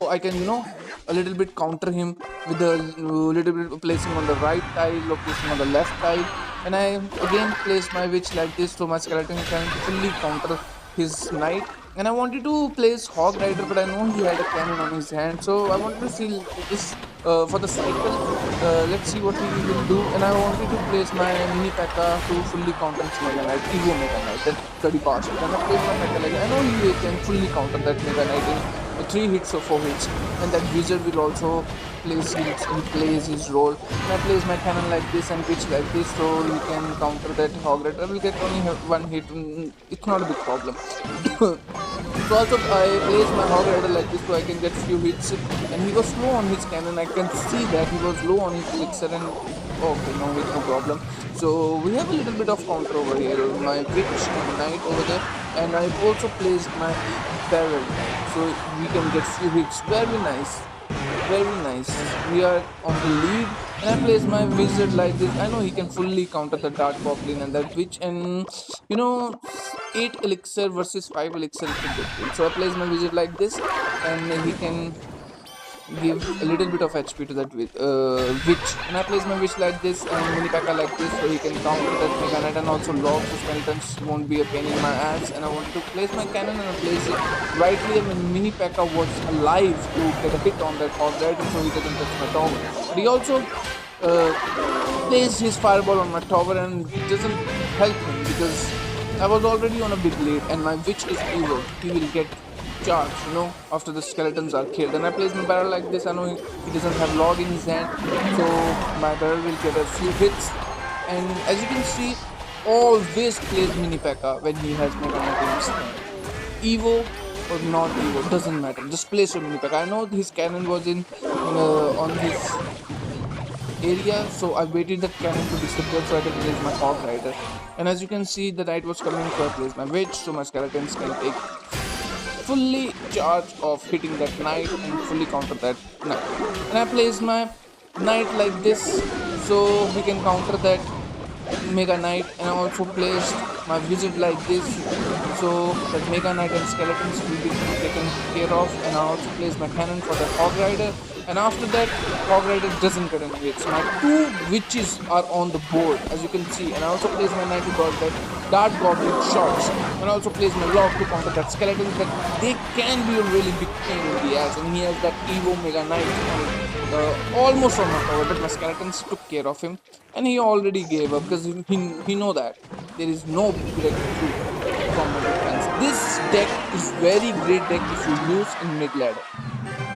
I can, a little bit counter him with a little bit placing on the right tile or placing on the left tile. And I again place my witch like this, so my skeleton can fully counter his knight. And I wanted to place Hog Rider, but I know he had a cannon on his hand, so I wanted to see this for the cycle. Let's see what he will do. And I wanted to place my mini P.E.K.K.A to fully counter his Mega Knight, Evo Mega Knight, that bloody bastard. And I place my P.E.K.K.A like I know he can fully counter that Mega Knight in 3 hits or 4 hits, and that wizard will also plays his role. And I place my cannon like this and pitch like this, so he can counter that Hog Rider. I will get only 1 hit. It's not a big problem. So also I placed my Hog Rider like this, so I can get few hits. And he was low on his cannon. I can see that he was low on his elixir, and okay, no hit, no problem. So we have a little bit of counter over here. My witch knight over there, and I also placed my barrel, so we can get few hits. Very nice, very nice. We are on the lead, and I place my wizard like this. I know he can fully counter the Dark Goblin and that witch, and 8 elixir versus 5 elixir is a big deal. So I place my wizard like this, and he can give a little bit of HP to that witch. And I place my witch like this and mini P.E.K.K.A like this, so he can counter that Mega Knight, and also lock the skeletons won't be a pain in my ass. And I want to place my cannon, and I place it right here when mini P.E.K.K.A was alive to get a hit on that Hog Rider, so he doesn't touch my tower. But he also placed his fireball on my tower, and it doesn't help him because I was already on a big lead, and my witch is evil. He will get charge, after the skeletons are killed. And I place my barrel like this. I know he doesn't have log in his hand, so my barrel will get a few hits. And as you can see, always plays mini P.E.K.K.A when he has Mega Knight in his hand. Evo or not Evo, doesn't matter. Just place your mini P.E.K.K.A. I know his cannon was on his area, so I waited that cannon to disappear so I can place my Hog Rider. And as you can see, the knight was coming, so I placed my witch, so my skeletons can take fully charge of hitting that knight and fully counter that knight. And I place my knight like this, so we can counter that Mega Knight. And I also placed my wizard like this, so that Mega Knight and skeletons will be taken care of. And I also placed my cannon for the Hog Rider. And after that, Hog Rider doesn't get any hits. My 2 witches are on the board, as you can see. And I also place my knight to dodge that Dark Goblin shots. And I also place my lock to counter that skeleton. That they can be a really big pain in the ass. And he has that Evo Mega Knight almost on my tower, but my skeletons took care of him. And he already gave up because he know that there is no breakthrough from my defense. This deck is very great deck if you use in mid ladder.